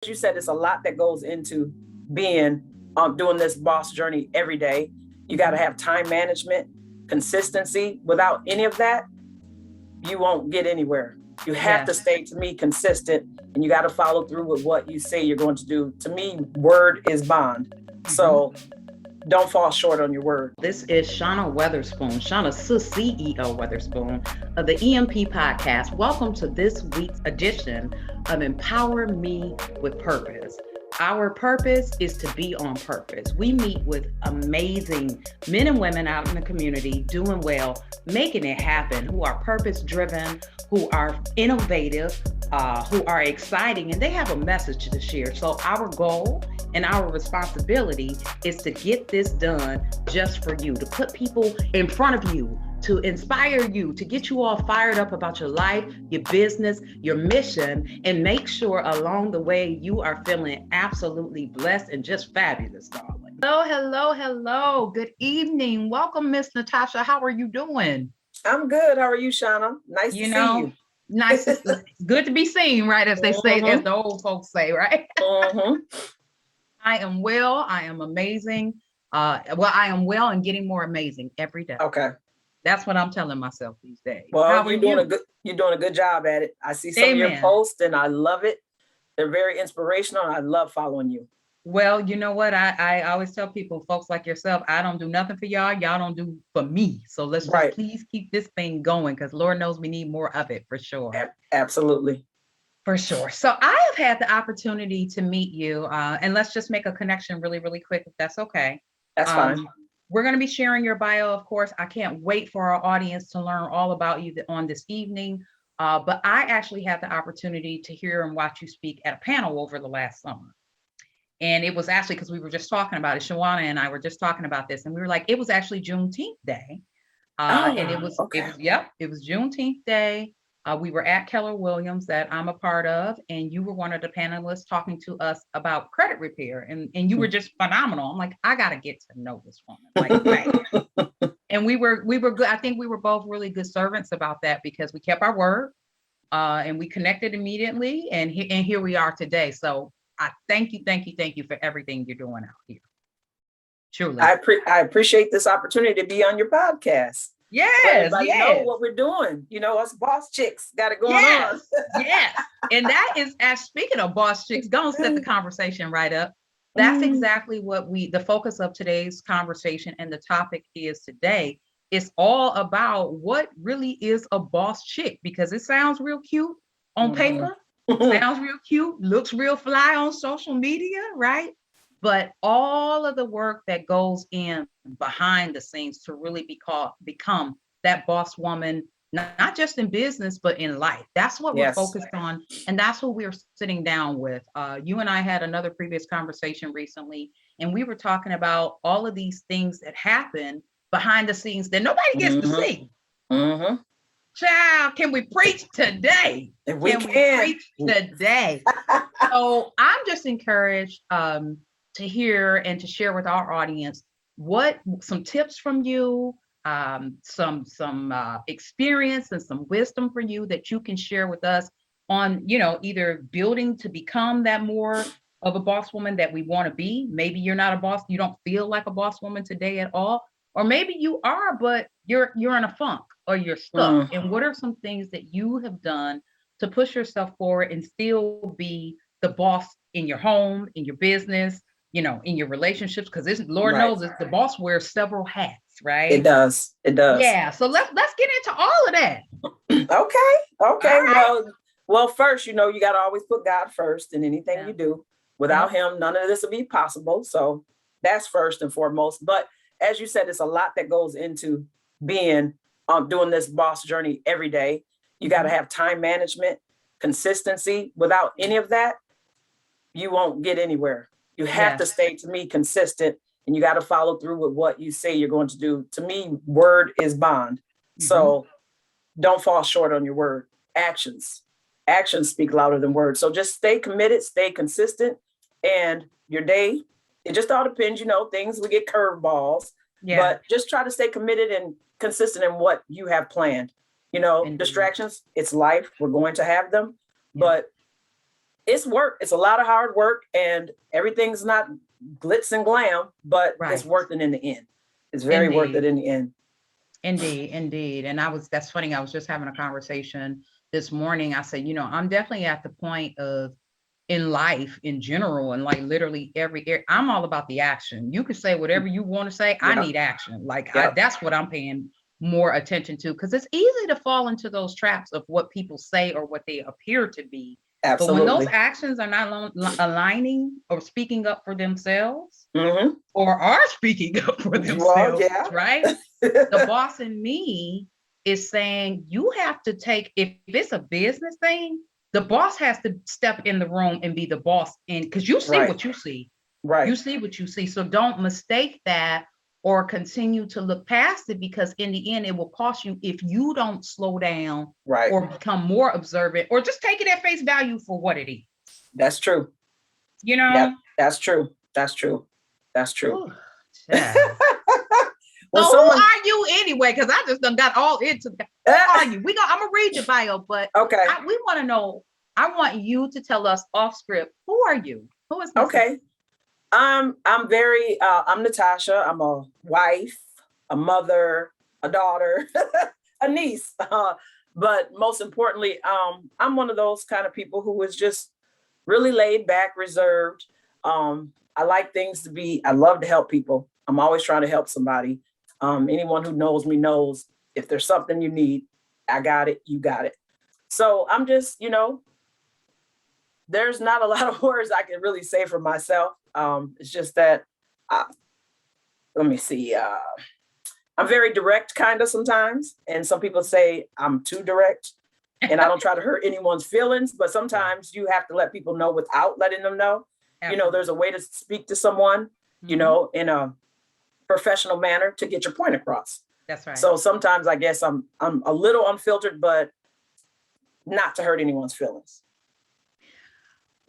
You said it's a lot that goes into being doing this boss journey every day. You got to have time management, consistency. Without any of that, you won't get anywhere. You have to stay, to me, consistent, and you got to follow through with what you say you're going to do. To me, word is bond. So don't fall short on your word. This is Shauna Weatherspoon, Shauna's CEO Weatherspoon of the EMP Podcast. Welcome to this week's edition of Empower Me with Purpose. Our purpose is to be on purpose. We meet with amazing men and women out in the community doing well, making it happen, who are purpose-driven, who are innovative, who are exciting, and they have a message to share. So our goal and our responsibility is to get this done just for you, to put people in front of you, to inspire you, to get you all fired up about your life, your business, your mission, and make sure along the way you are feeling absolutely blessed and just fabulous, darling. Hello. Good evening. Welcome, Miss Natosha. How are you doing? I'm good. How are you, Shauna? Nice to see you. Nice. Good to be seen, right? As they say, as the old folks say, right? I am well. I am amazing. I am well and getting more amazing every day. Okay. That's what I'm telling myself these days. Well, you're doing a good job at it. I see some of your posts and I love it. They're very inspirational. And I love following you. Well, you know what? I always tell people, folks like yourself, I don't do nothing for y'all. Y'all don't do for me. So let's just please keep this thing going, because Lord knows we need more of it for sure. Absolutely. For sure. So I have had the opportunity to meet you, and let's just make a connection really, really quick, if that's okay. That's fine. We're going to be sharing your bio, of course. I can't wait for our audience to learn all about you on this evening. But I actually had the opportunity to hear and watch you speak at a panel over the last summer. And it was actually because we were just talking about it. Shauna and I were just talking about this, and we were like, it was actually Juneteenth Day. And it was Juneteenth Day. We were at Keller Williams that I'm a part of, and you were one of the panelists talking to us about credit repair, and you were just phenomenal. I'm like, I got to get to know this woman. Like, and we were good. I think we were both really good servants about that, because we kept our word, and we connected immediately, and here we are today. So I thank you for everything you're doing out here. Truly. I appreciate this opportunity to be on your podcast. Yes, know what we're doing. You know, us boss chicks got it going on. Yes. And that is, as speaking of boss chicks, gonna set the conversation right up. That's exactly what the focus of today's conversation and the topic is today. It's all about what really is a boss chick, because it sounds real cute on paper, sounds real cute, looks real fly on social media, right? But all of the work that goes in behind the scenes to really become that boss woman, not just in business, but in life. That's what we're focused on. And that's what we're sitting down with. You and I had another previous conversation recently, and we were talking about all of these things that happen behind the scenes that nobody gets to see. Child, can we preach today? We preach today? So I'm just encouraged to hear and to share with our audience some tips from you, some experience and some wisdom for you that you can share with us on, either building to become that more of a boss woman that we want to be. Maybe you're not a boss, you don't feel like a boss woman today at all, or maybe you are, but you're in a funk or you're stuck. And what are some things that you have done to push yourself forward and still be the boss in your home, in your business, in your relationships? Because Lord knows the boss wears several hats, right? It does. Yeah. So let's get into all of that. Okay. Right. Well, first, you got to always put God first in anything you do. Without him, none of this would be possible. So that's first and foremost. But as you said, it's a lot that goes into being doing this boss journey every day. You got to have time management, consistency. Without any of that, you won't get anywhere. You have to stay, to me, consistent, and you got to follow through with what you say you're going to do. To me, word is bond. So don't fall short on your word. Actions speak louder than words. So just stay committed, stay consistent, and your day, it just all depends, things, we get curveballs, but just try to stay committed and consistent in what you have planned. Distractions, it's life. We're going to have them, but it's work. It's a lot of hard work, and everything's not glitz and glam, but it's worth it in the end. It's very worth it in the end. Indeed. And that's funny. I was just having a conversation this morning. I said, I'm definitely at the point of in life in general, and like literally every area, I'm all about the action. You can say whatever you want to say. I need action. Like that's what I'm paying more attention to, because it's easy to fall into those traps of what people say or what they appear to be. Absolutely. But when those actions are not aligning or speaking up for themselves, or are speaking up for themselves, right? The boss in me is saying you have to take, if it's a business thing, the boss has to step in the room and be the boss, because you see what you see. Right. You see what you see. So don't mistake that or continue to look past it, because in the end, it will cost you if you don't slow down or become more observant, or just take it at face value for what it is. That's true. That's true. That's true. That's true. Ooh, so who are you anyway? Because I just done got all into that. Who are you? I'm gonna read your bio, but we want to know. I want you to tell us off script. Who are you? Who is this? Okay. I'm Natosha. I'm a wife, a mother, a daughter, a niece. But most importantly, I'm one of those kind of people who is just really laid back, reserved. I like things I love to help people. I'm always trying to help somebody. Anyone who knows me knows if there's something you need, I got it, you got it. So I'm just, there's not a lot of words I can really say for myself. It's just that, let me see. I'm very direct kind of sometimes. And some people say I'm too direct, and I don't try to hurt anyone's feelings, but sometimes you have to let people know without letting them know. Absolutely. There's a way to speak to someone, in a professional manner to get your point across. That's right. So sometimes I guess I'm a little unfiltered, but not to hurt anyone's feelings.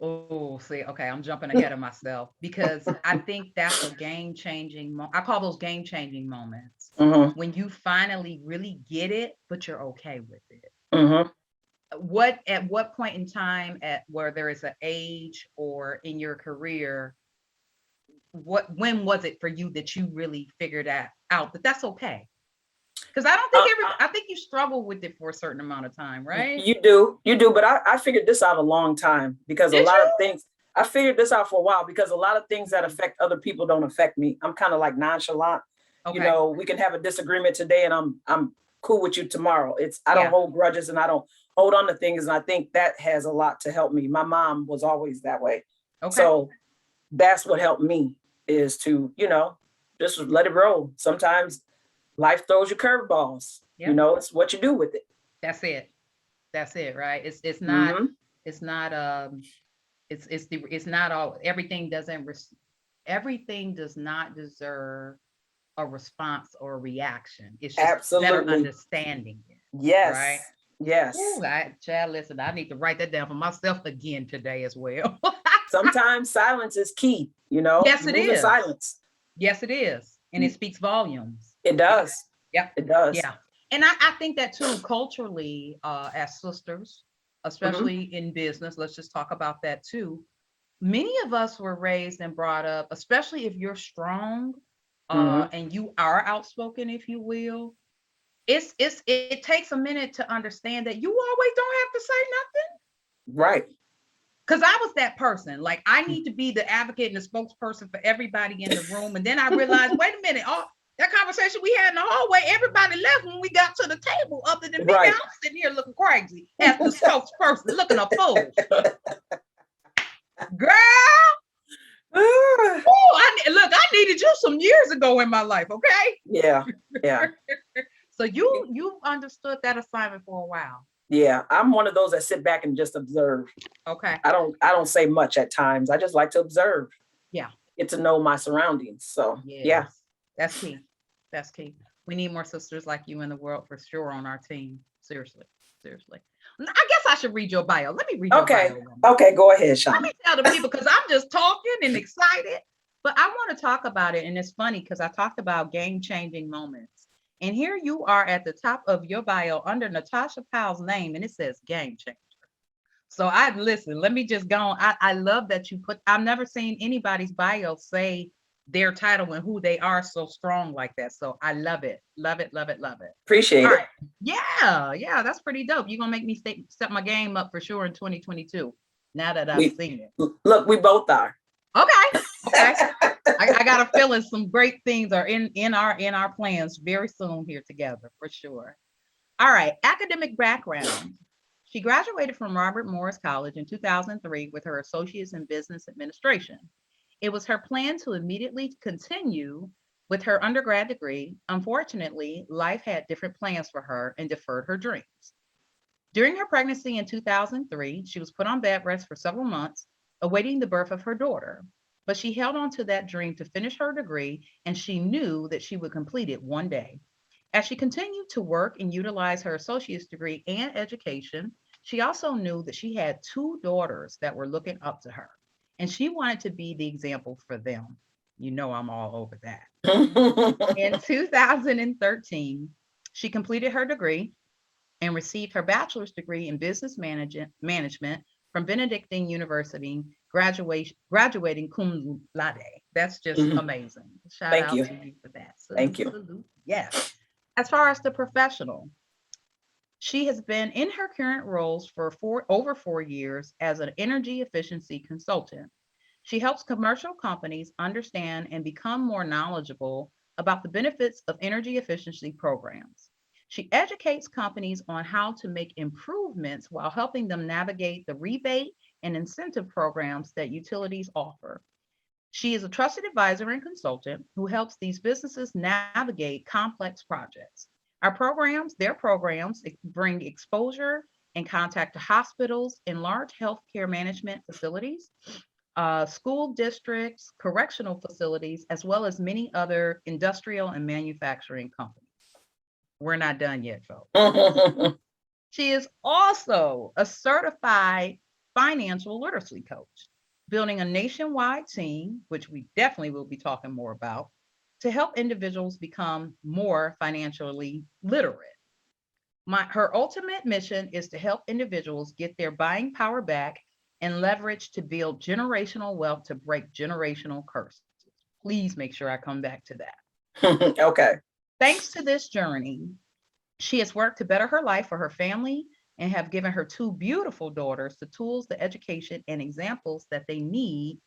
Oh, see, okay, I'm jumping ahead of myself, because I think that's a game-changing I call those game-changing moments when you finally really get it, but you're okay with it. At what point in time, where there is an age or in your career, when was it for you that you really figured out that that's okay? Because I don't think I think you struggle with it for a certain amount of time, right? You do, but I figured this out a long time, because a lot of things, I figured this out for a while, because a lot of things that affect other people don't affect me. I'm kind of like nonchalant. Okay. We can have a disagreement today and I'm cool with you tomorrow. I don't hold grudges, and I don't hold on to things. And I think that has a lot to help me. My mom was always that way. Okay. So that's what helped me, is to, just let it roll. Sometimes life throws you curveballs. Yep. It's what you do with it. That's it, right? It's not all, everything does not deserve a response or a reaction. It's just better understanding it. Yes. Right? Yes. Ooh, listen, I need to write that down for myself again today as well. Sometimes silence is key, Yes, it is. Silence. Yes, it is. And it speaks volumes. It does. Yep. It does. Yeah. And I think that too, culturally, as sisters, especially in business, let's just talk about that too. Many of us were raised and brought up, especially if you're strong and you are outspoken, if you will. It takes a minute to understand that you always don't have to say nothing. Right. Because I was that person. Like, I need to be the advocate and the spokesperson for everybody in the room. And then I realized, wait a minute, that conversation we had in the hallway, everybody left when we got to the table, other than me. I'm sitting here looking crazy as the spokesperson, looking a fool. Girl. I needed you some years ago in my life, okay? Yeah. So you understood that assignment for a while. Yeah, I'm one of those that sit back and just observe. Okay. I don't say much at times. I just like to observe. Yeah. Get to know my surroundings. So yeah. That's key. That's key. We need more sisters like you in the world for sure on our team. Seriously. I guess I should read your bio. Let me read your bio. Okay, go ahead, Shauna. Let me tell the people, because I'm just talking and excited. But I want to talk about it. And it's funny because I talked about game-changing moments. And here you are at the top of your bio under Natosha Powell's name, and it says game changer. So let me just go on. I love that you I've never seen anybody's bio say their title and who they are so strong like that. So I love it. Love it, love it, love it. Appreciate All it. right. Yeah, that's pretty dope. You're gonna make me step my game up for sure in 2022. Now that I've seen it. Look, we both are. Okay. I got a feeling some great things are in our plans very soon here together for sure. All right, academic background. She graduated from Robert Morris College in 2003 with her associates in business administration. It was her plan to immediately continue with her undergrad degree. Unfortunately, life had different plans for her and deferred her dreams. During her pregnancy in 2003, she was put on bed rest for several months, awaiting the birth of her daughter. But she held on to that dream to finish her degree, and she knew that she would complete it one day. As she continued to work and utilize her associate's degree and education, she also knew that she had 2 daughters that were looking up to her, and she wanted to be the example for them. You know, I'm all over that. In 2013, she completed her degree and received her bachelor's degree in business management from Benedictine University, graduating cum laude. That's just amazing. Shout out to you for that. Thank you. Yes. As far as the professional, she has been in her current roles for over 4 years as an energy efficiency consultant. She helps commercial companies understand and become more knowledgeable about the benefits of energy efficiency programs. She educates companies on how to make improvements while helping them navigate the rebate and incentive programs that utilities offer. She is a trusted advisor and consultant who helps these businesses navigate complex projects. Their programs bring exposure and contact to hospitals and large healthcare management facilities, school districts, correctional facilities, as well as many other industrial and manufacturing companies. We're not done yet, folks. She is also a certified financial literacy coach, building a nationwide team, which we definitely will be talking more about, to help individuals become more financially literate. Her ultimate mission is to help individuals get their buying power back and leverage to build generational wealth to break generational curses. Please make sure I come back to that. Okay. Thanks to this journey, she has worked to better her life for her family and have given her 2 beautiful daughters the tools, the education, and examples that they need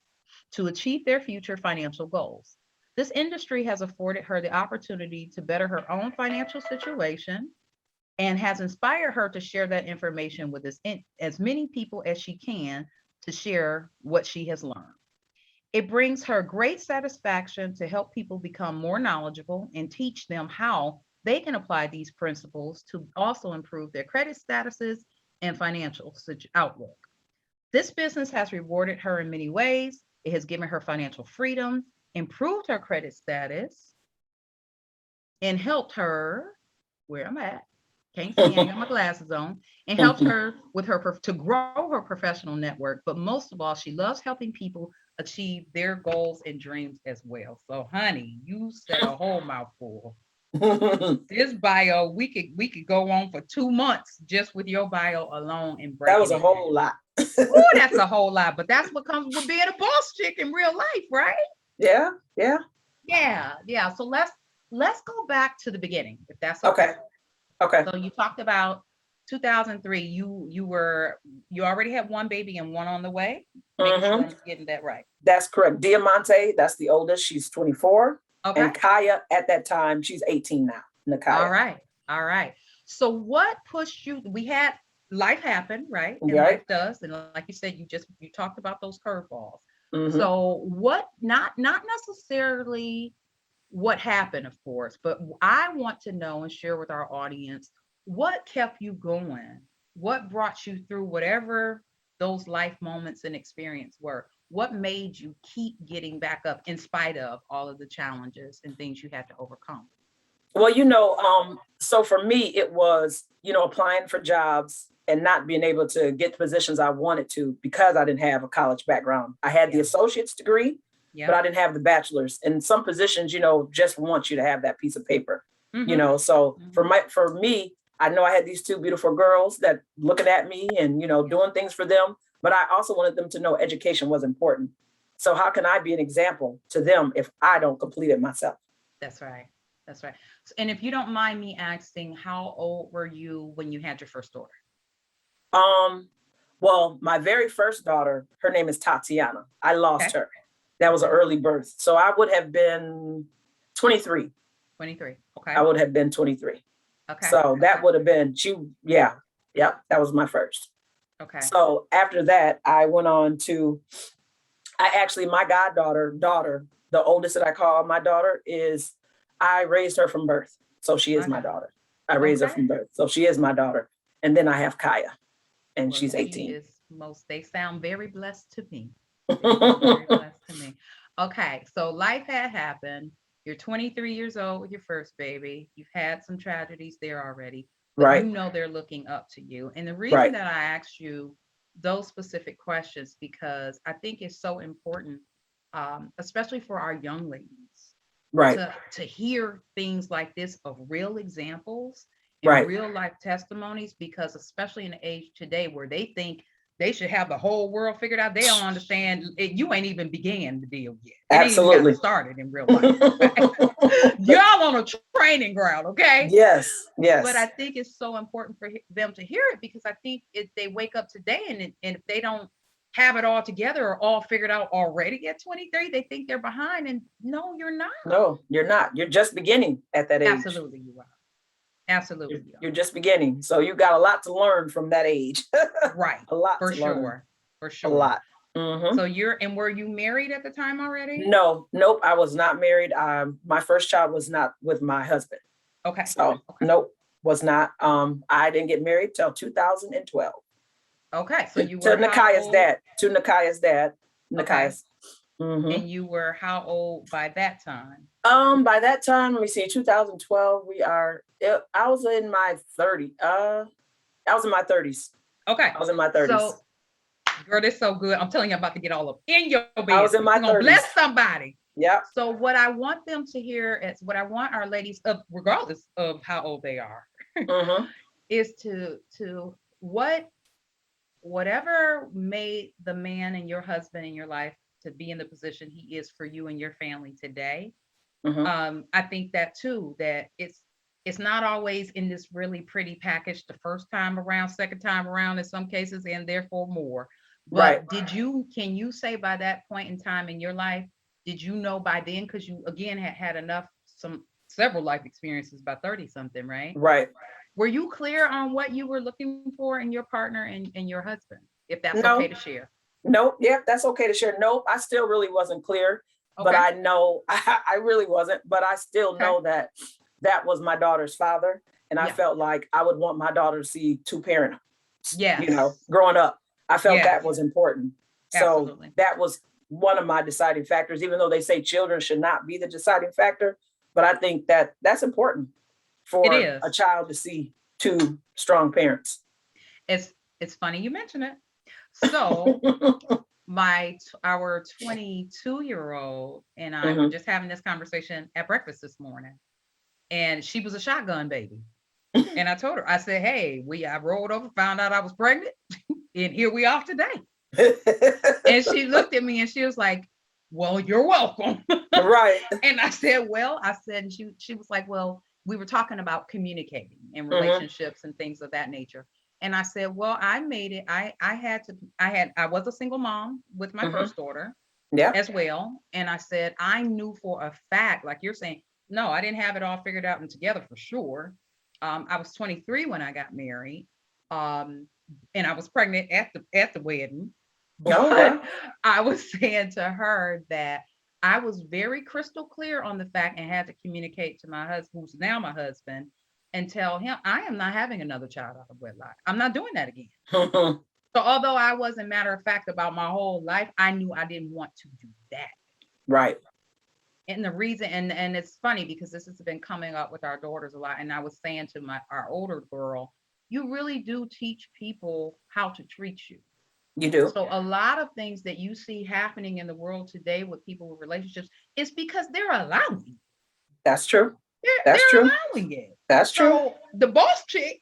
to achieve their future financial goals. This industry has afforded her the opportunity to better her own financial situation and has inspired her to share that information with as many people as she can to share what she has learned. It brings her great satisfaction to help people become more knowledgeable and teach them how they can apply these principles to also improve their credit statuses and financial outlook. This business has rewarded her in many ways. It has given her financial freedom, improved her credit status, and helped her, where I'm at, can't see, I ain't got my glasses on, and helped her with to grow her professional network. But most of all, she loves helping people achieve their goals and dreams as well. So, honey, you said a whole mouthful. This bio, we could go on for 2 months just with your bio alone and break. That was a whole lot. Oh, that's a whole lot, but that's what comes with being a boss chick in real life, right? Yeah. So let's go back to the beginning, if that's okay. Okay. So you talked about 2003. You already had 1 baby and 1 on the way. Make sure I'm getting that right. That's correct. Diamante, that's the oldest. She's 24. Okay. And Kaya, at that time, she's 18 now. Nakaya. All right. So what pushed you? We had life happen, right? And right. Life does. And like you said, you talked about those curveballs. So what, not necessarily what happened, of course, but I want to know and share with our audience what kept you going, what brought you through whatever those life moments and experience were. What made you keep getting back up in spite of all of the challenges and things you had to overcome? Well, so for me, it was, applying for jobs and not being able to get the positions I wanted to because I didn't have a college background. I had the associate's degree, but I didn't have the bachelor's. And some positions, just want you to have that piece of paper, So for me, I know I had these two beautiful girls that looking at me and, doing things for them, but I also wanted them to know education was important. So how can I be an example to them if I don't complete it myself? That's right. That's right. And if you don't mind me asking, how old were you when you had your first daughter? Well, my very first daughter, her name is Tatiana. I lost her. That was an early birth. So I would have been 23. 23. Okay. I would have been 23. Okay. So that would have been, that was my first. Okay. So after that, I went on to, my daughter, the oldest that I call my daughter I raised her from birth. So she is my daughter. I raised her from birth. So she is my daughter. And then I have Kaya and she's 18. They sound very blessed to me. Very blessed to me. Okay. So life had happened. You're 23 years old with your first baby. You've had some tragedies there already, but right. They're looking up to you. And the reason that I asked you those specific questions, because I think it's so important, especially for our young ladies, to hear things like this of real examples and real life testimonies, because especially in the age today where they think they should have the whole world figured out, they don't understand you ain't even began the deal yet. Absolutely. Ain't even started in real life. Y'all on a training ground, okay? Yes. But I think it's so important for them to hear it, because I think if they wake up today and if they don't have it all together or all figured out already at 23, they think they're behind. And no, you're not. No, you're not. You're just beginning at that age. Absolutely, you are. Absolutely. You're just beginning. So you got a lot to learn from that age. Right. A lot for to sure. learn. For sure. A lot. Mm-hmm. So were you married at the time already? No, nope. I was not married. My first child was not with my husband. Okay. So nope, was not. I didn't get married till 2012. Okay. So you were to Nakaya's dad. Nakaya's. Mm-hmm. And you were how old by that time? By that time, let me see, 2012, I was in my 30s. I was in my 30s. Okay. I was in my 30s. So, girl, this is so good. I'm telling you, I'm about to get all up in your business. I was in my 30s. Bless somebody. Yeah. So what I want them to hear is what I want our ladies, regardless of how old they are, mm-hmm. is to whatever made the man and your husband in your life to be in the position he is for you and your family today. Mm-hmm. I think that too, that it's not always in this really pretty package the first time around, second time around in some cases, and therefore more. But can you say by that point in time in your life, did you know by then, because you again had several life experiences by 30 something, right? Right. Were you clear on what you were looking for in your partner and your husband, if that's okay to share? Nope. Yeah, that's okay to share. Nope. I still really wasn't clear, but I know I really wasn't, but I still know that was my daughter's father. And I felt like I would want my daughter to see two parents, growing up. I felt that was important. Absolutely. So that was one of my deciding factors, even though they say children should not be the deciding factor. But I think that's important for a child to see two strong parents. It's funny you mention it. So our 22-year-old and I were just having this conversation at breakfast this morning, and she was a shotgun baby. And I told her, I said, hey, I rolled over, found out I was pregnant, and here we are today. And she looked at me and she was like, well, you're welcome. Right. And I said, and she was like, well, we were talking about communicating and relationships and things of that nature. And I said, well, I made it. I was a single mom with my first daughter as well. And I said, I knew for a fact, like you're saying, no, I didn't have it all figured out and together for sure. I was 23 when I got married. And I was pregnant at the wedding. But I was saying to her that I was very crystal clear on the fact and had to communicate to my husband, who's now my husband, and tell him I am not having another child out of wedlock. I'm not doing that again. So although I wasn't matter of fact about my whole life, I knew I didn't want to do that. Right. And the reason, and it's funny because this has been coming up with our daughters a lot. And I was saying to our older girl, you really do teach people how to treat you. You do. So a lot of things that you see happening in the world today with people with relationships is because they're allowing. That's true. That's they're true. allowing it. That's true. So the boss chick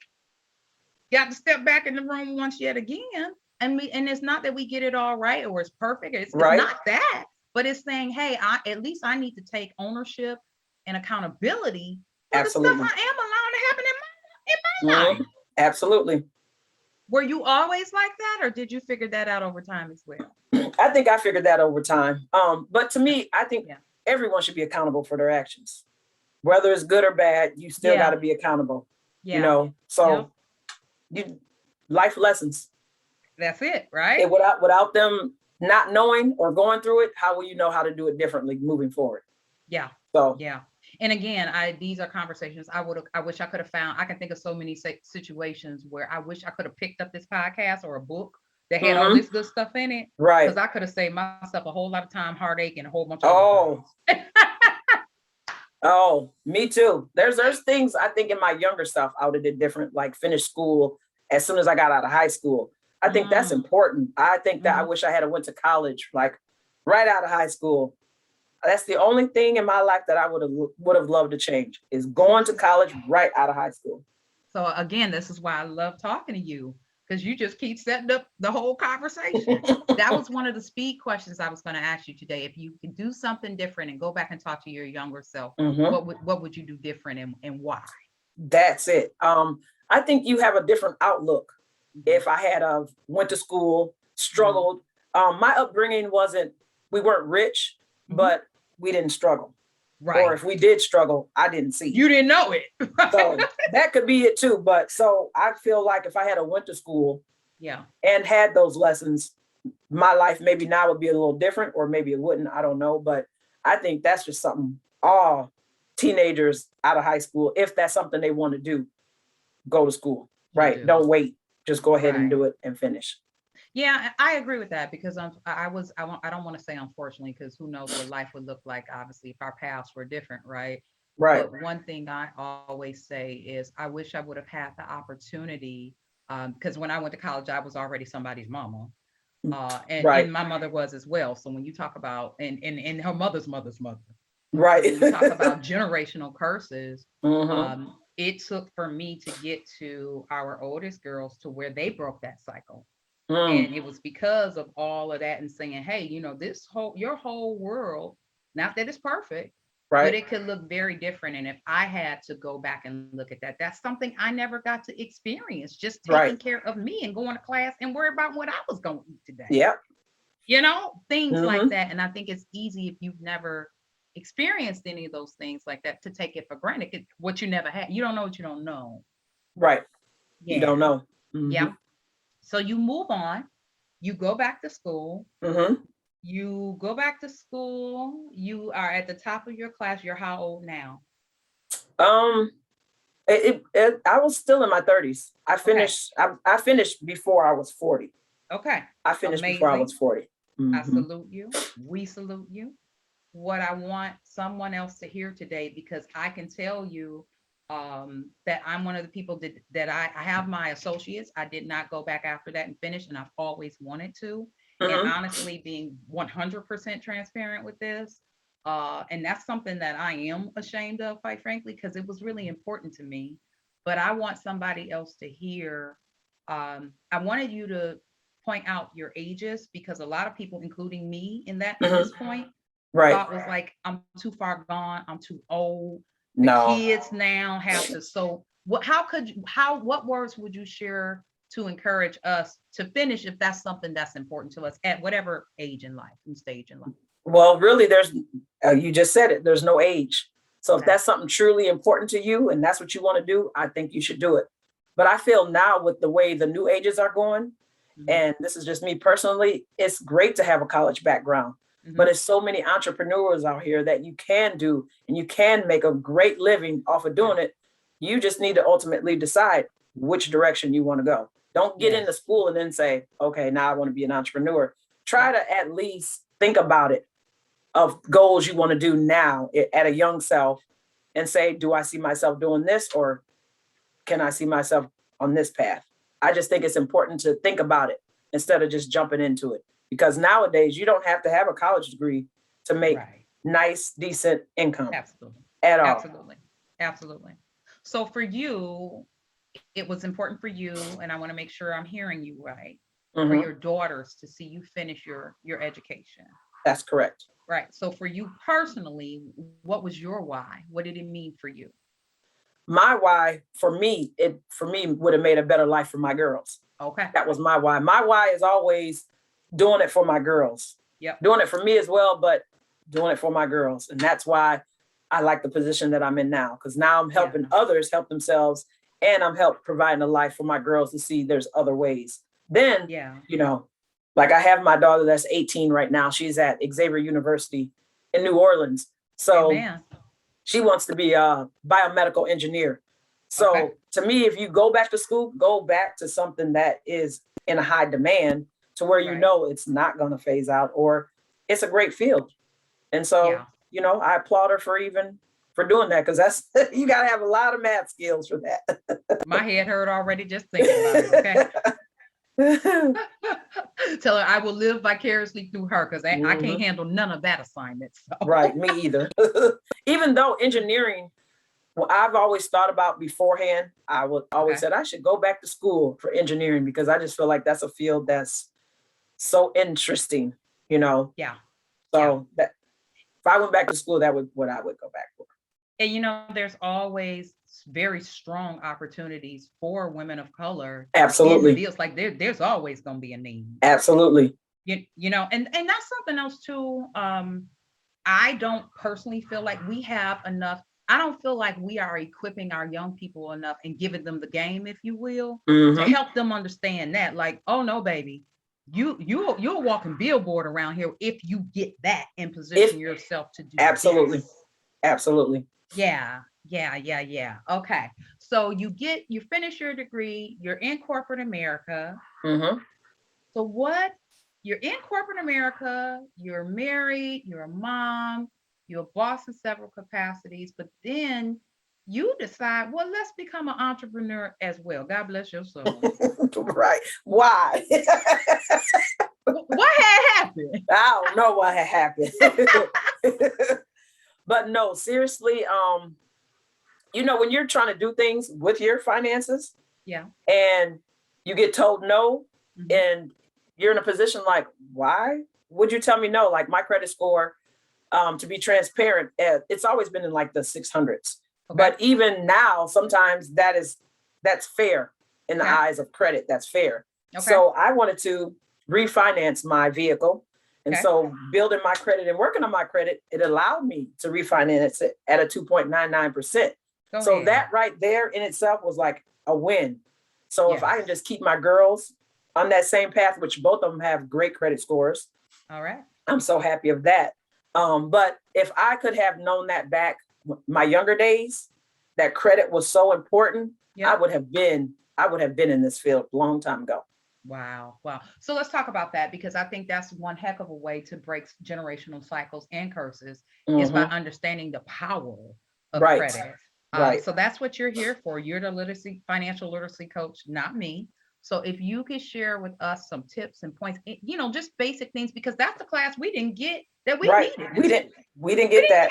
got to step back in the room once yet again. And it's not that we get it all right or it's perfect. It's not that, but it's saying, hey, at least I need to take ownership and accountability for the stuff I am allowing to happen in my life. Absolutely. Were you always like that, or did you figure that out over time as well? I think I figured that over time. But to me, I think everyone should be accountable for their actions. Whether it's good or bad, you still got to be accountable. You know, so life lessons. That's it, right? And without them not knowing or going through it, how will you know how to do it differently moving forward? Yeah. So and again, these are conversations I wish I could have found. I can think of so many situations where I wish I could have picked up this podcast or a book that had all this good stuff in it. Right. Because I could have saved myself a whole lot of time, heartache, and a whole bunch of Oh, me too. There's things I think in my younger self I would have did different, like finish school as soon as I got out of high school. I think that's important. I think that I wish I had went to college, like right out of high school. That's the only thing in my life that I would have loved to change, is going to college right out of high school. So again, this is why I love talking to you, because you just keep setting up the whole conversation. That was one of the speed questions I was going to ask you today. If you could do something different and go back and talk to your younger self, what would you do different and why? That's it. I think you have a different outlook. If I had went to school, struggled, my upbringing we weren't rich, but we didn't struggle. Right. Or if we did struggle, I didn't see it. You didn't know it. So that could be it too. But so I feel like if I had went to school and had those lessons, my life maybe now would be a little different, or maybe it wouldn't. I don't know. But I think that's just something all teenagers out of high school, if that's something they want to do, go to school. Right. Don't wait. Just go ahead and do it and finish. Yeah, I agree with that, because I don't want to say unfortunately, because who knows what life would look like, obviously, if our paths were different, right? Right. But one thing I always say is I wish I would have had the opportunity, because when I went to college, I was already somebody's mama. And my mother was as well. So when you talk about and her mother's mother, right? When you talk about generational curses, it took for me to get to our oldest girls to where they broke that cycle. And it was because of all of that and saying, hey, your whole world, not that it's perfect, but it could look very different. And if I had to go back and look at that, that's something I never got to experience, just taking care of me and going to class and worry about what I was going to eat today. Yeah. Things like that. And I think it's easy, if you've never experienced any of those things like that, to take it for granted. What you never had. You don't know what you don't know. Right. Yeah. You don't know. Yeah. So you move on, you go back to school, you go back to school, you are at the top of your class. You're how old now? I was still in my 30s. I finished before I was 40. Okay. I finished before I was 40. I salute you. We salute you. What I want someone else to hear today, because I can tell you that I'm one of the people that I have my associates. I did not go back after that and finish, and I've always wanted to. And honestly, being 100% transparent with this, and that's something that I am ashamed of, quite frankly, because it was really important to me. But I want somebody else to hear. I wanted you to point out your ages, because a lot of people, including me, at this point, thought was like, I'm too far gone. I'm too old. The kids now have to. So what words would you share to encourage us to finish, if that's something that's important to us at whatever age in life and stage in life? Well, really, you just said it, there's no age. So if that's something truly important to you and that's what you want to do, I think you should do it. But I feel now, with the way the new ages are going, and this is just me personally, it's great to have a college background. But it's so many entrepreneurs out here that you can do, and you can make a great living off of doing it. You just need to ultimately decide which direction you want to go. Don't get into school and then say, okay, now I want to be an entrepreneur. Try to at least think about it, of goals you want to do now at a young self, and say, do I see myself doing this, or can I see myself on this path? I just think it's important to think about it instead of just jumping into it. Because nowadays you don't have to have a college degree to make nice, decent income. Absolutely. At all. Absolutely. Absolutely. So for you, it was important for you, and I want to make sure I'm hearing you right, for Mhm. your daughters to see you finish your education. That's correct. Right. So for you personally, what was your why? What did it mean for you? My why for me would have made a better life for my girls. Okay. That was my why. My why is always doing it for my girls, Yep. doing it for me as well, but doing it for my girls. And that's why I like the position that I'm in now, because now I'm helping Yeah. others help themselves, and I'm help providing a life for my girls to see there's other ways. Then, Yeah. like I have my daughter that's 18 right now. She's at Xavier University in New Orleans. So Amen. she wants to be a biomedical engineer. So Okay. to me, if you go back to school, go back to something that is in a high demand to where Right. it's not going to phase out, or it's a great field. And so, Yeah. I applaud her for doing that, because that's you got to have a lot of math skills for that. My head hurt already just thinking about it. Okay. Tell her I will live vicariously through her because I can't Mhm. handle none of that assignment. So. Right, me either. Even though engineering, well, I've always thought about beforehand, I would always Okay. said I should go back to school for engineering, because I just feel like that's a field that's so interesting, you know. Yeah. So that if I went back to school, that would what I would go back for. And there's always very strong opportunities for women of color in Absolutely. fields like there's always going to be a need. Absolutely. And that's something else too. I don't personally feel like we have enough. I don't feel like we are equipping our young people enough and giving them the game, if you will, to Mhm. help them understand that, like, oh no, baby, you'll walk a billboard around here if you get that and position yourself to do Absolutely. this. Absolutely. Yeah. Okay. So you finish your degree, you're in corporate America. Mhm. So you're in corporate America, you're married, you're a mom, you're a boss in several capacities, but then you decide, well, let's become an entrepreneur as well. God bless your soul. Right. Why? What had happened? I don't know what had happened. But no, seriously, when you're trying to do things with your finances, Yeah. and you get told no, Mhm. and you're in a position like, why would you tell me no? Like my credit score, to be transparent, it's always been in like the 600s. Okay. But even now, sometimes that's fair in the Okay. eyes of credit. That's fair. Okay. So I wanted to refinance my vehicle. And Okay. so building my credit and working on my credit, it allowed me to refinance it at a 2.99%. Go So ahead. that right there in itself was like a win. So if I Yes. can just keep my girls on that same path, which both of them have great credit scores, All right. I'm so happy of that. But if I could have known that back my younger days, that credit was so important, Yeah. I would have been in this field a long time ago. Wow. So let's talk about that, because I think that's one heck of a way to break generational cycles and curses is by Mhm. understanding the power of Right. credit. Right. So that's what you're here for. You're the financial literacy coach, not me. So if you could share with us some tips and points, just basic things, because that's the class we didn't get that we Right. needed. We didn't get that.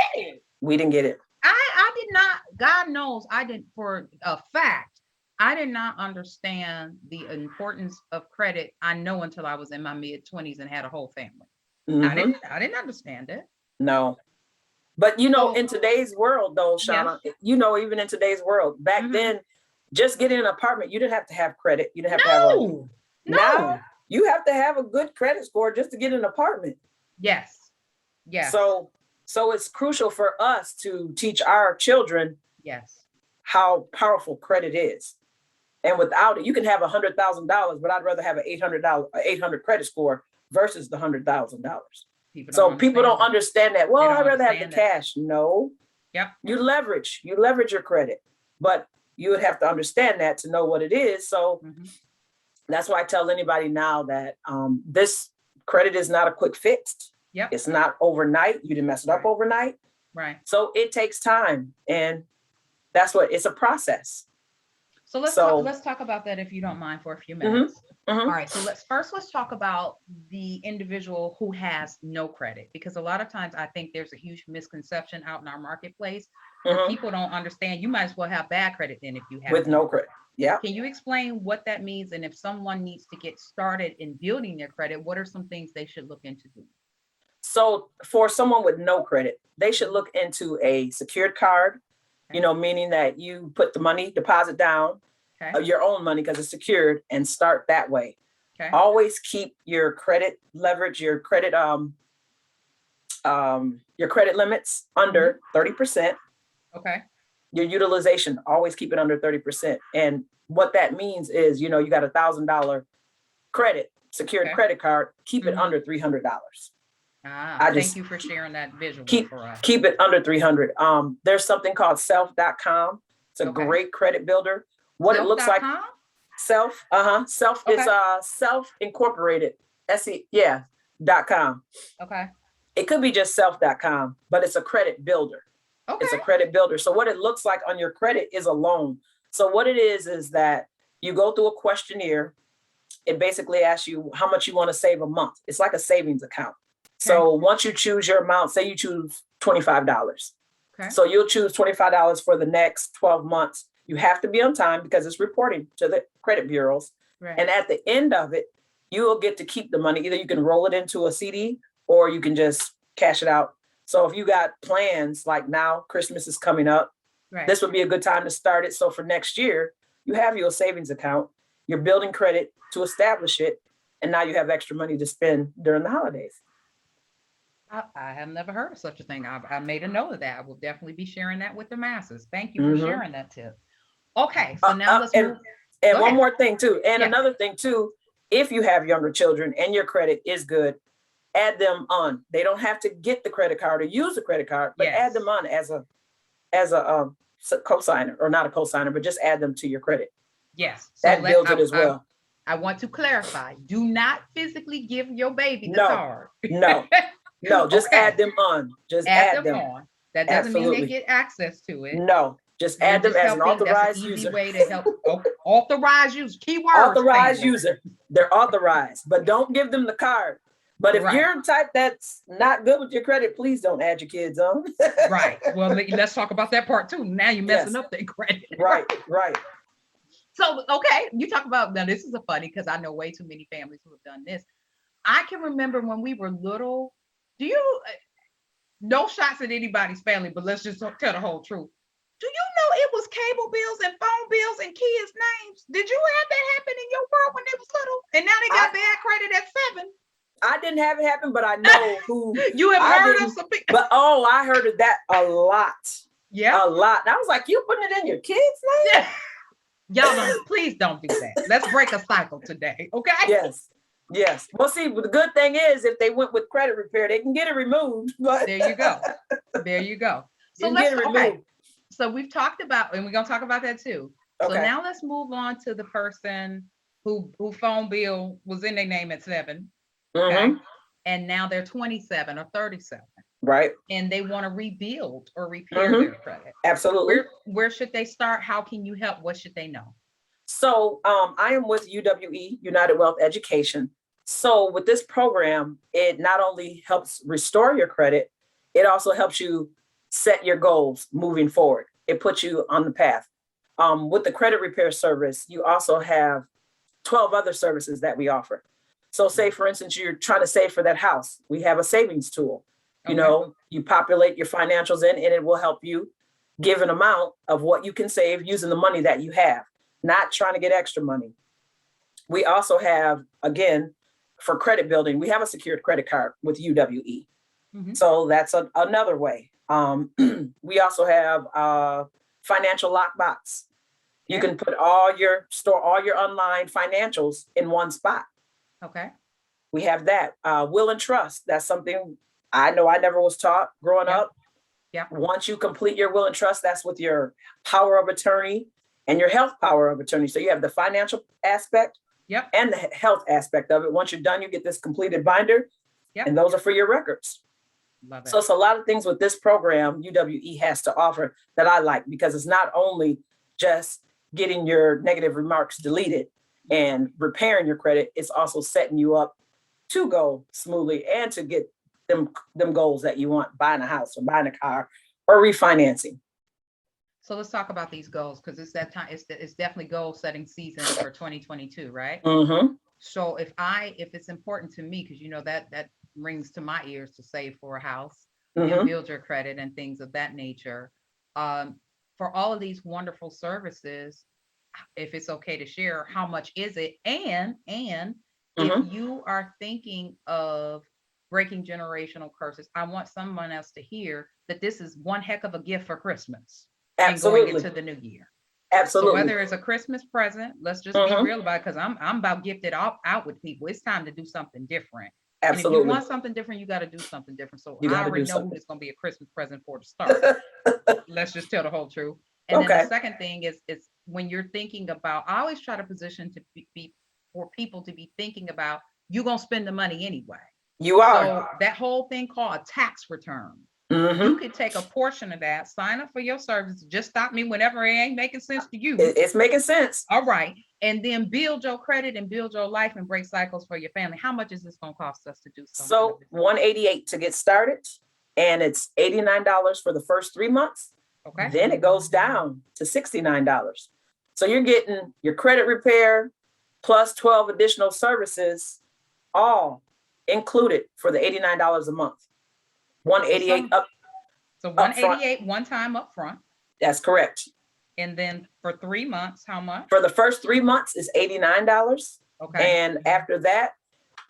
We didn't get it. I did not. God knows I didn't. For a fact, I did not understand the importance of credit. I know until I was in my mid-20s and had a whole family. Mhm. I didn't understand it. No. But So- in today's world though, Shauna, even in today's world, back Mhm. then, just getting an apartment, you didn't have to have credit. You didn't have to have No. now you have to have a good credit score just to get an apartment. Yes. So it's crucial for us to teach our children Yes. how powerful credit is. And without it, you can have $100,000, but I'd rather have an $800 credit score versus the $100,000. So people don't understand that. Well, I'd rather have the cash. No. Yep. You leverage your credit, but you would have to understand that to know what it is. So that's why I tell anybody now that this credit is not a quick fix. Yep. It's not overnight. You didn't mess it up overnight. Right. So it takes time, and that's what it's a process. So let's talk about that, if you don't mind, for a few minutes. All right. So let's talk about the individual who has no credit, because a lot of times I think there's a huge misconception out in our marketplace where people don't understand you might as well have bad credit then if you have with no credit. Yeah. Can you explain what that means? And if someone needs to get started in building their credit, what are some things they should look into doing? So for someone with no credit, they should look into a secured card, meaning that you put the money deposit down, your own money because it's secured, and start that way. Okay. Always keep your credit leverage, your credit limits under 30%. Okay. Your utilization, always keep it under 30%. And what that means is, you got $1,000 credit, secured credit card, keep it under $300. Thank you for sharing that visual for us. Keep it under 300. There's something called self.com. It's a great credit builder. What it looks like. Self. Self is self-incorporated. .com. Okay. It could be just self.com, but it's a credit builder. Okay. It's a credit builder. So what it looks like on your credit is a loan. So what it is that you go through a questionnaire. It basically asks you how much you want to save a month. It's like a savings account. Okay. So once you choose your amount, say you choose $25. Okay. So you'll choose $25 for the next 12 months. You have to be on time because it's reporting to the credit bureaus. Right. And at the end of it, you will get to keep the money. Either you can roll it into a CD or you can just cash it out. So if you got plans like now, Christmas is coming up, this would be a good time to start it. So for next year, you have your savings account, you're building credit to establish it, and now you have extra money to spend during the holidays. I have never heard of such a thing. I made a note of that. I will definitely be sharing that with the masses. Thank you for sharing that tip. Okay, so now let's move. And one more thing too, and another thing too, if you have younger children and your credit is good, add them on. They don't have to get the credit card or use the credit card, but add them on as a co-signer, or not a co-signer, but just add them to your credit. Yes. That builds it as well. I want to clarify, do not physically give your baby the card. No, just add them on. Just add them on. That doesn't mean they get access to it. No, just add them as an authorized user. Way to help. Authorized user. Keyword. Authorized user. They're authorized, but don't give them the card. But if you're the type that's not good with your credit, please don't add your kids on. Right. Well, let's talk about that part too. Now you're messing up their credit. Right. So, okay, you talk about, now this is funny because I know way too many families who have done this. I can remember when we were little, no shots at anybody's family, but let's just tell the whole truth. Do you know it was cable bills and phone bills and kids' names? Did you have that happen in your world when they was little? And now they got bad credit at 7. I didn't have it happen, but I know who. You have heard of some people. But I heard of that a lot. Yeah. A lot. And I was like, you putting it in your kids' name? Yeah. Please don't do that. Let's break a cycle today. Okay. Yes. Well, see, the good thing is if they went with credit repair, they can get it removed. But there you go. So let's get it removed. So we've talked about, and we're going to talk about that too. Okay. So now let's move on to the person who phone bill was in their name at 7. Okay. And now they're 27 or 37. Right. And they want to rebuild or repair their credit. Absolutely. Where should they start? How can you help? What should they know? So I am with UWE, United Wealth Education. So with this program, it not only helps restore your credit, it also helps you set your goals moving forward. It puts you on the path. With the credit repair service, you also have 12 other services that we offer. So say, for instance, you're trying to save for that house. We have a savings tool. You populate your financials in, and it will help you give an amount of what you can save using the money that you have, not trying to get extra money. We also have, again, for credit building, we have a secured credit card with UWE. So that's another way. We also have a financial lockbox. You can put store all your online financials in one spot. Okay. We have that. Will and trust. That's something I know I never was taught growing up. Yeah. Once you complete your will and trust, that's with your power of attorney and your health power of attorney. So you have the financial aspect and the health aspect of it. Once you're done, you get this completed binder, and those are for your records. Love it. So it's a lot of things with this program UWE has to offer that I like, because it's not only just getting your negative remarks deleted and repairing your credit, it's also setting you up to go smoothly and to get them goals that you want, buying a house or buying a car or refinancing. So let's talk about these goals, because it's that time. It's definitely goal setting season for 2022, right? Mm-hmm. So if it's important to me, because that rings to my ears to save for a house and build your credit and things of that nature. For all of these wonderful services, if it's okay to share, how much is it? And if you are thinking of breaking generational curses, I want someone else to hear that this is one heck of a gift for Christmas. Absolutely. And going into the new year. Absolutely. So whether it's a Christmas present, let's just be real about it, because I'm about gifted out with people. It's time to do something different. Absolutely. And if you want something different, you got to do something different. So I already know who it's going to be a Christmas present for to start. Let's just tell the whole truth. And then the second thing is when you're thinking about, I always try to position to be for people to be thinking about, you're going to spend the money anyway. You are. So that whole thing called a tax return. You could take a portion of that, sign up for your service, just stop me whenever it ain't making sense to you. It's making sense. All right. And then build your credit and build your life and break cycles for your family. How much is this going to cost us to do something? So $188 to get started, and it's $89 for the first 3 months. Okay. Then it goes down to $69. So you're getting your credit repair plus 12 additional services, all included for the $89 a month. $188 up. So $188 one time up front. That's correct. And then for 3 months, how much? For the first 3 months is $89. Okay. And after that,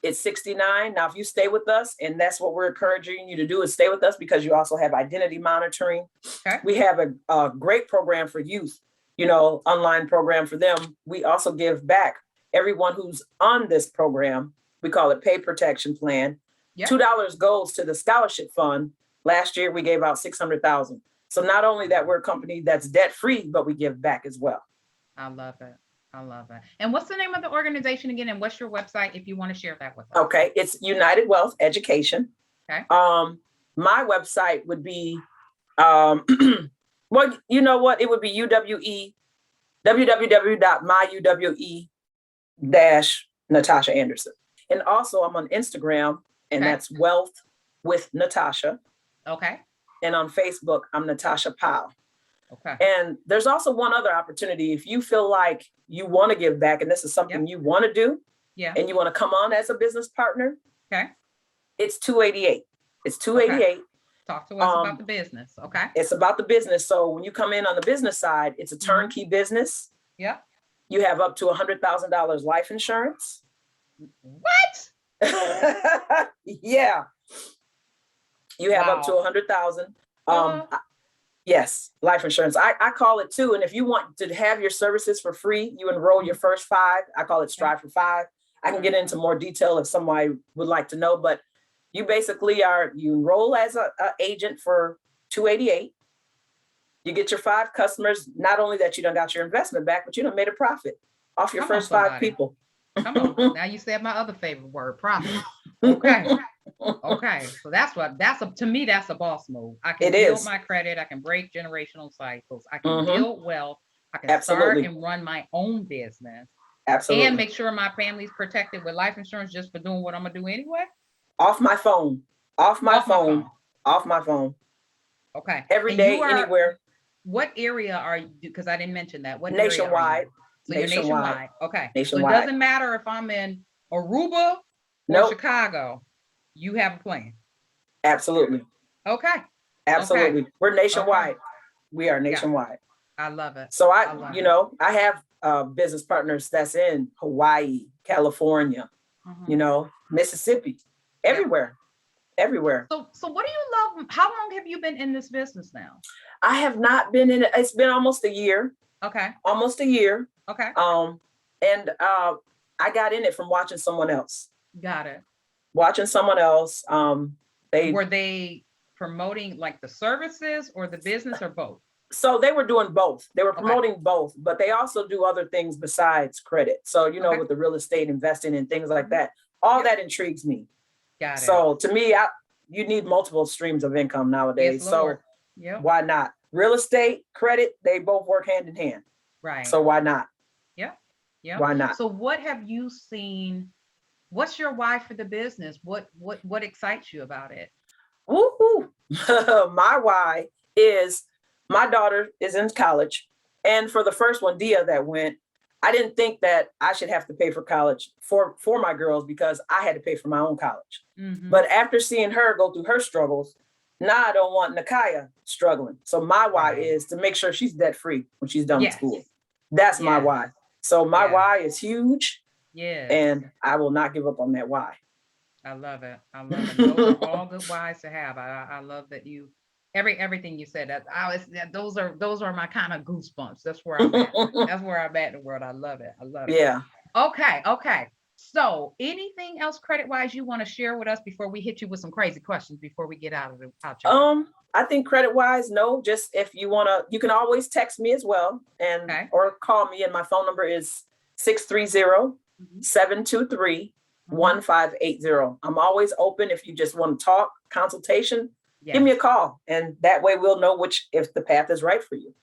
it's $69. Now, if you stay with us, and that's what we're encouraging you to do, is stay with us, because you also have identity monitoring. Okay. We have a great program for youth, online program for them. We also give back everyone who's on this program. We call it Pay Protection Plan. Yep. $2 goes to the scholarship fund. Last year, we gave out $600,000. So not only that we're a company that's debt free, but we give back as well. I love it. And what's the name of the organization again? And what's your website if you want to share that with us? Okay. It's United Wealth Education. Okay. My website would be, well, you know what? It would be www.myuwe-Natasha Anderson. And also I'm on Instagram, and that's Wealth with Natosha. Okay. And on Facebook, I'm Natosha Powell. Okay. And there's also one other opportunity. If you feel like you want to give back, and this is something you want to do, and you want to come on as a business partner, it's $288. It's $288. Okay. Talk to us about the business. Okay. It's about the business. So when you come in on the business side, it's a turnkey business. Yeah. You have up to $100,000 life insurance. What? Yeah. You have up to 100,000. Yes, life insurance. I call it too. And if you want to have your services for free, you enroll your first 5. I call it Strive for 5. I can get into more detail if somebody would like to know, but you basically you enroll as an agent for $288. You get your 5 customers. Not only that you done got your investment back, but you done made a profit off your first 5 people. Come on. Now you said my other favorite word, profit. Okay. Okay. So to me, that's a boss move. I can build my credit. I can break generational cycles. I can build wealth. I can start and run my own business. Absolutely. And make sure my family's protected with life insurance just for doing what I'm going to do anyway. Off my phone. Okay. Every day, anywhere. What area are you? Because I didn't mention that. What nationwide. So you're nationwide. Okay. Nationwide. So it doesn't matter if I'm in Aruba or Chicago. You have a plan. Absolutely. Okay. Absolutely. Okay. We're nationwide. Okay. We are nationwide. I love it. So I have business partners that's in Hawaii, California, Mississippi, everywhere. So what do you love? How long have you been in this business now? I have not been in it. It's been almost a year. Okay. Almost a year. Okay. And I got in it from watching someone else. Got it. Watching someone else. Were they promoting like the services or the business or both? So they were doing both. They were promoting both, but they also do other things besides credit. So, with the real estate investing and things like that, all that intrigues me. Got it. So to me, you need multiple streams of income nowadays. Yes, Lord. So why not? Real estate, credit, they both work hand in hand. Right. So why not? Yeah. Yeah. Why not? So what have you seen? What's your why for the business? What excites you about it? Woo-hoo. My why is my daughter is in college. And for the first one, Dia, that went, I didn't think that I should have to pay for college for my girls because I had to pay for my own college. Mm-hmm. But after seeing her go through her struggles, now I don't want Nakaya struggling. So my why is to make sure she's debt free when she's done with school. That's my why. So my why is huge. Yeah. And I will not give up on that why. I love it. I love it. Those are all good whys to have. I love that you everything you said. Those are my kind of goosebumps. That's where I'm at. That's where I'm at in the world. I love it. I love it. Yeah. Okay. So anything else credit wise you want to share with us before we hit you with some crazy questions before we get out of the outro? I think credit wise, no, just if you want to, you can always text me as well and or call me, and my phone number is 630-723-1580. I'm always open if you just want to talk consultation. Give me a call, and that way we'll know if the path is right for you.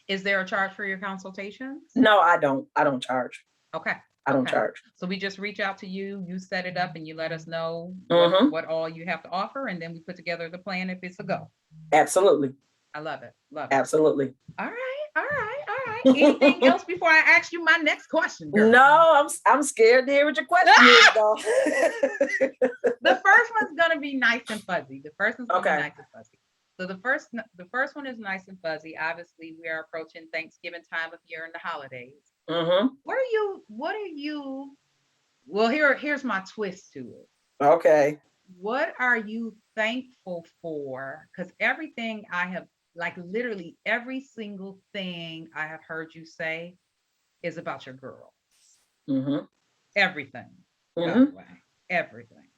Is there a charge for your consultations? No, I don't charge. Okay. I don't charge. So we just reach out to you, you set it up, and you let us know what all you have to offer, and then we put together the plan if it's a go. Absolutely. I love it. Absolutely. All right. Anything else before I ask you my next question, girl? No, I'm scared to hear what your question is, though. The first one's gonna be nice and fuzzy. The first one's gonna be nice and fuzzy. So the first one is nice and fuzzy. Obviously, we are approaching Thanksgiving time of year and the holidays. Mm-hmm. What are you? Well, here's my twist to it. Okay. What are you thankful for? Because everything I have, like literally every single thing I have heard you say is about your girls. Mm-hmm. Everything. By the way, everything.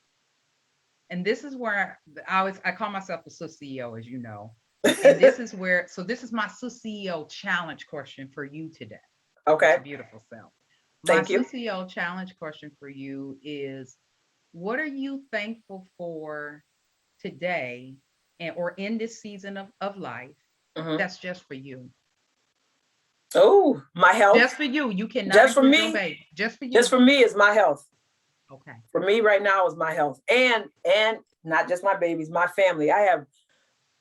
And this is where I call myself the Sus CEO, as you know. And this is my Sus CEO challenge question for you today. Okay. Beautiful self. Thank you. My Sus CEO challenge question for you is, what are you thankful for today or in this season of life that's just for you? Oh, my health. Just for you. You cannot just for me. Baby. Just for you. Just for me is my health. Okay. For me right now is my health, and not just my babies, my family. I have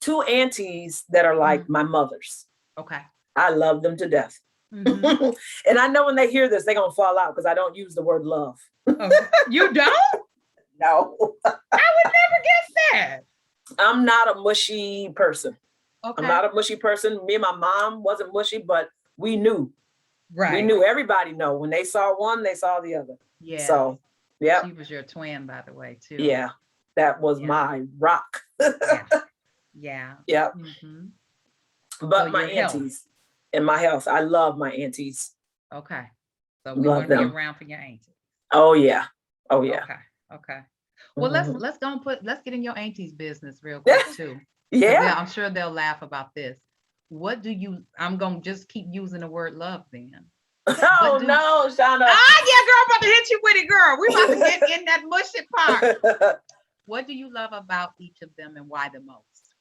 2 aunties that are like my mothers. Okay. I love them to death. Mm-hmm. And I know when they hear this, they're gonna fall out because I don't use the word love. You don't? No. I would never guess that. I'm not a mushy person. Okay. I'm not a mushy person. Me and my mom wasn't mushy, but we knew. Right. We knew. Everybody know. When they saw one, they saw the other. Yeah. So, yeah. She was your twin, by the way, too. Yeah. That was my rock. Yeah. Yeah. Mm-hmm. But so my aunties and my health. I love my aunties. Okay. So we want to be around for your aunties. Oh, yeah. Oh, yeah. Okay. Well, let's get in your auntie's business real quick, too. Yeah. I'm sure they'll laugh about this. I'm going to just keep using the word love then. Oh, no, Shauna. Yeah, girl, I'm about to hit you with it, girl. We're about to get in that mushy part. What do you love about each of them and why the most?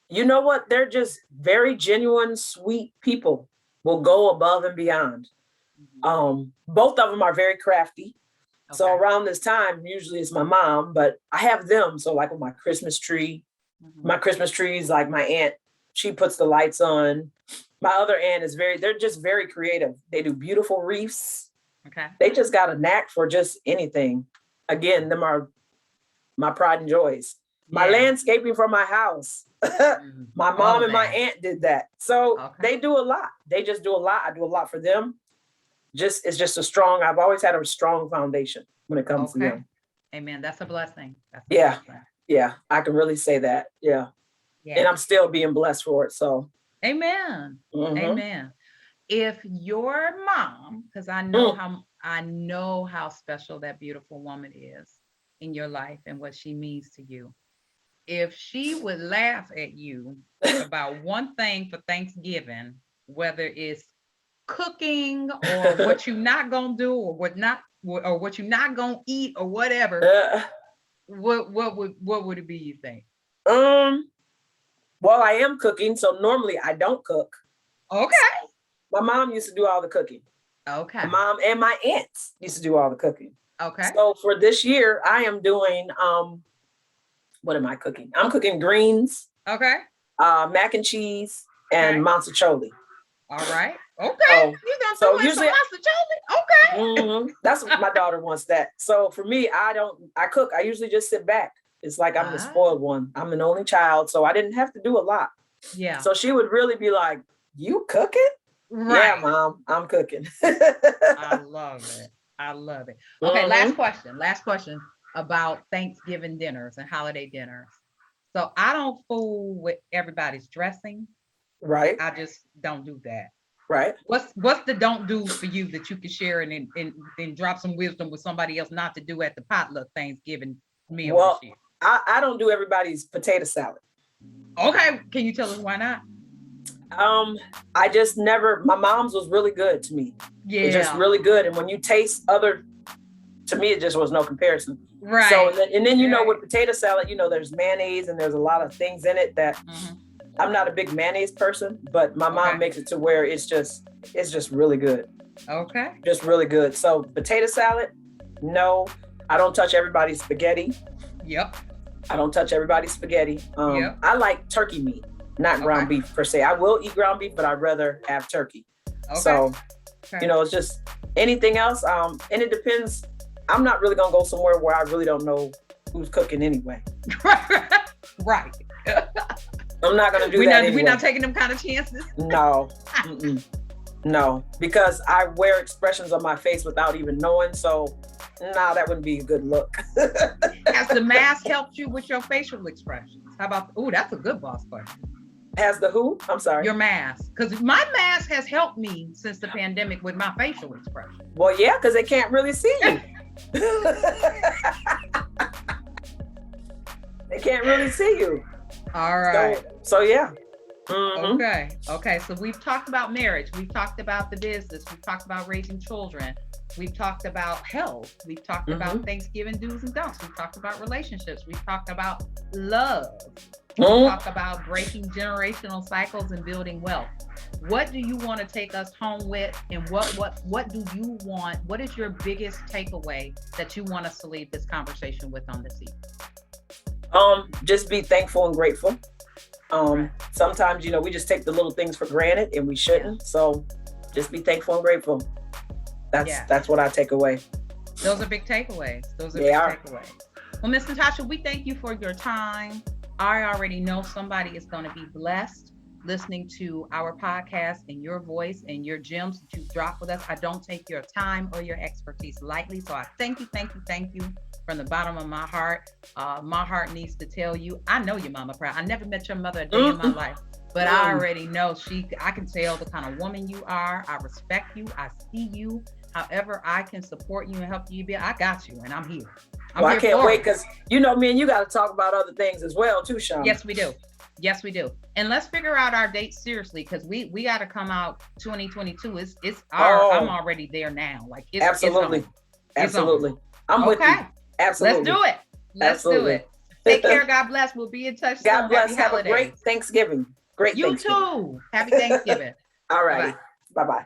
You know what? They're just very genuine, sweet people. Will go above and beyond. Both of them are very crafty. Okay. So around this time, usually it's my mom, but I have them. So like with my Christmas tree, my Christmas tree is like my aunt. She puts the lights on. My other aunt they're just very creative. They do beautiful wreaths. Okay. They just got a knack for just anything. Again, them are my pride and joys. My landscaping for my house. My mom and my aunt did that. So they do a lot. They just do a lot. I do a lot for them. It's just I've always had a strong foundation when it comes to them. Amen. That's a blessing. Blessing. Yeah. I can really say that. Yeah. And I'm still being blessed for it. So. Amen. Amen. If your mom, because I know how special that beautiful woman is in your life and what she means to you. If she would laugh at you about one thing for Thanksgiving, whether it's cooking or what you're not gonna do or what you're not gonna eat or whatever, what would it be, you think? Well, I am cooking, so normally I don't cook. Okay. My mom used to do all the cooking. Okay. My mom and my aunts used to do all the cooking. Okay. So for this year, I am doing, what am I cooking? I'm cooking greens, Okay. mac and cheese, and mozzarella. All right. Okay. So, You done so doing usually, some mozzarella? Okay. that's what my daughter wants that. So for me, I cook. I usually just sit back. It's like I'm the spoiled one. I'm an only child, so I didn't have to do a lot. Yeah. So she would really be like, "You cooking?" Right. Yeah, Mom, I'm cooking. I love it. I love it. Okay, last question about Thanksgiving dinners and holiday dinners. So I don't fool with everybody's dressing. Right. I just don't do that. Right. What's the don't do for you that you can share and drop some wisdom with somebody else not to do at the potluck Thanksgiving meal this year? I don't do everybody's potato salad. Okay. Can you tell us why not? I just never, my mom's was really good to me. Yeah. It's just really good. And when you taste to me, it just was no comparison. Right. So, and then, you know, with potato salad, you know, there's mayonnaise and there's a lot of things in it that I'm not a big mayonnaise person, but my mom makes it to where it's just really good. Okay. Just really good. So potato salad, no, I don't touch everybody's spaghetti. Yep. I don't touch everybody's spaghetti. I like turkey meat, not ground beef per se. I will eat ground beef, but I'd rather have turkey. Okay. So, you know, it's just anything else. And it depends. I'm not really going to go somewhere where I really don't know who's cooking anyway. Right. I'm not going to do that anyway. We're not taking them kind of chances. No. No, because I wear expressions on my face without even knowing. So, that wouldn't be a good look. Has the mask helped you with your facial expressions? How about, that's a good boss question. Has the who? I'm sorry. Your mask. Because my mask has helped me since the pandemic with my facial expression. Well, yeah, because they can't really see you. They can't really see you. All right. So yeah. Okay. So we've talked about marriage. We've talked about the business. We've talked about raising children. We've talked about health. We've talked about Thanksgiving do's and don'ts. We've talked about relationships. We've talked about love. We've talked about breaking generational cycles and building wealth. What do you want to take us home with? And what do you want? What is your biggest takeaway that you want us to leave this conversation with on this evening? Just be thankful and grateful. Sometimes, you know, we just take the little things for granted and we shouldn't. So just be thankful and grateful. That's what I take away. Those are big takeaways. Takeaways. Well, Ms. Natosha, we thank you for your time. I already know somebody is going to be blessed listening to our podcast and your voice and your gems that you drop with us. I don't take your time or your expertise lightly. So I thank you from the bottom of my heart. My heart needs to tell you, I know your mama proud. I never met your mother a day in my life, but I already know I can tell the kind of woman you are. I respect you. I see you. However I can support you and help you be, I got you and I'm here. I can't wait because, you know, me and you got to talk about other things as well too, Shauna. Yes, we do. And let's figure out our dates seriously because we got to come out 2022. I'm already there now. Like absolutely. I'm with you. Absolutely. Let's do it. Take care. God bless. We'll be in touch. God bless. Have a great Thanksgiving. You too. Happy Thanksgiving. All right. Bye-bye.